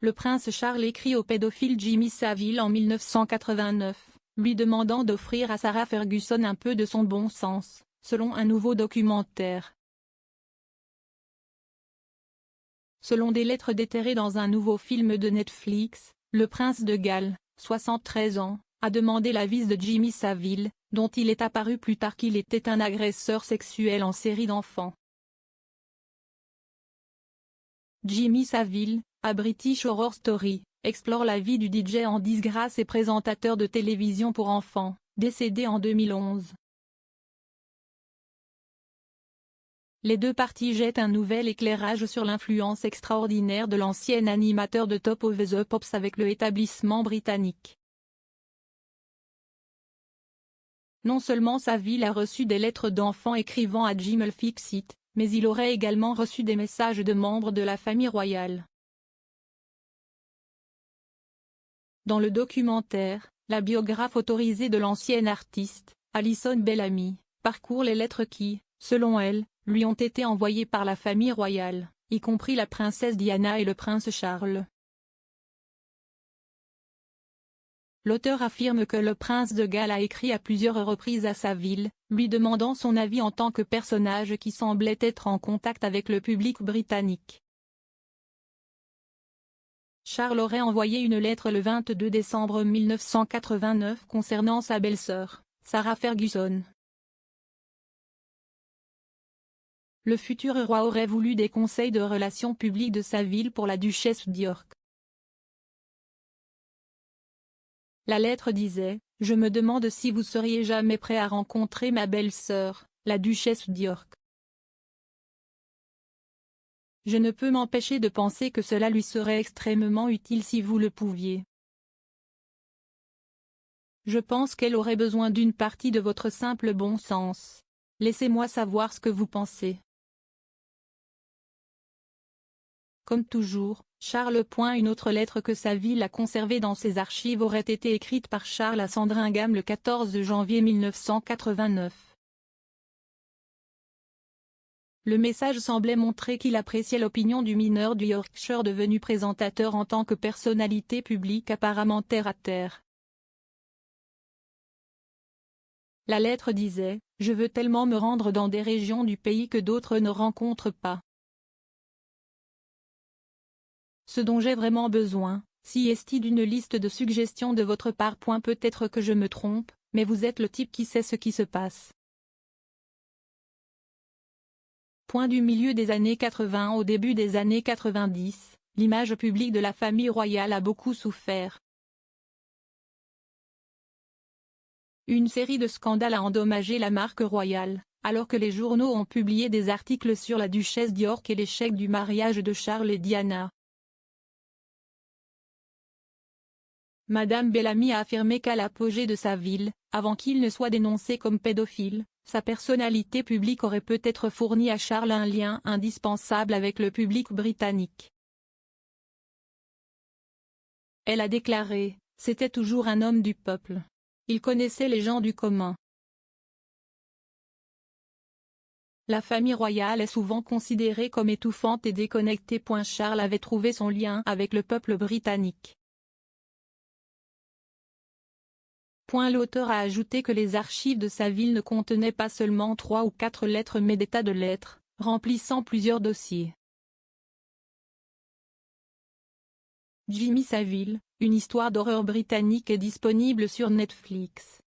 le prince Charles écrit au pédophile Jimmy Savile en 1989, lui demandant d'offrir à Sarah Ferguson un peu de son bon sens, selon un nouveau documentaire. Selon des lettres déterrées dans un nouveau film de Netflix, le prince de Galles, 73 ans, a demandé l'avis de Jimmy Savile, dont il est apparu plus tard qu'il était un agresseur sexuel en série d'enfants. Jimmy Savile, à British Horror Story, explore la vie du DJ en disgrâce et présentateur de télévision pour enfants, décédé en 2011. Les deux parties jettent un nouvel éclairage sur l'influence extraordinaire de l'ancien animateur de Top of the Pops avec le établissement britannique. Non seulement Savile a reçu des lettres d'enfants écrivant à Jimmy Fixit, mais il aurait également reçu des messages de membres de la famille royale. Dans le documentaire, la biographe autorisée de l'ancienne artiste, Alison Bellamy, parcourt les lettres qui, selon elle, lui ont été envoyées par la famille royale, y compris la princesse Diana et le prince Charles. L'auteur affirme que le prince de Galles a écrit à plusieurs reprises à Savile, lui demandant son avis en tant que personnage qui semblait être en contact avec le public britannique. Charles aurait envoyé une lettre le 22 décembre 1989 concernant sa belle-sœur, Sarah Ferguson. Le futur roi aurait voulu des conseils de relations publiques de Savile pour la duchesse d'York. La lettre disait « Je me demande si vous seriez jamais prêt à rencontrer ma belle-sœur, la duchesse d'York. Je ne peux m'empêcher de penser que cela lui serait extrêmement utile si vous le pouviez. Je pense qu'elle aurait besoin d'une partie de votre simple bon sens. Laissez-moi savoir ce que vous pensez. » Comme toujours, Charles. Une autre lettre que Savile a conservée dans ses archives aurait été écrite par Charles à Sandringham le 14 janvier 1989. Le message semblait montrer qu'il appréciait l'opinion du mineur du Yorkshire devenu présentateur en tant que personnalité publique apparemment terre à terre. La lettre disait « Je veux tellement me rendre dans des régions du pays que d'autres ne rencontrent pas. Ce dont j'ai vraiment besoin, si est d'une liste de suggestions de votre part. Peut-être que je me trompe, mais vous êtes le type qui sait ce qui se passe. » Du milieu des années 80 au début des années 90, l'image publique de la famille royale a beaucoup souffert. Une série de scandales a endommagé la marque royale, alors que les journaux ont publié des articles sur la duchesse d'York et l'échec du mariage de Charles et Diana. Madame Bellamy a affirmé qu'à l'apogée de Savile, avant qu'il ne soit dénoncé comme pédophile, sa personnalité publique aurait peut-être fourni à Charles un lien indispensable avec le public britannique. Elle a déclaré « C'était toujours un homme du peuple. Il connaissait les gens du commun. » La famille royale est souvent considérée comme étouffante et déconnectée. Charles avait trouvé son lien avec le peuple britannique. L'auteur a ajouté que les archives de Savile ne contenaient pas seulement 3 ou 4 lettres mais des tas de lettres, remplissant plusieurs dossiers. Jimmy Savile, une histoire d'horreur britannique est disponible sur Netflix.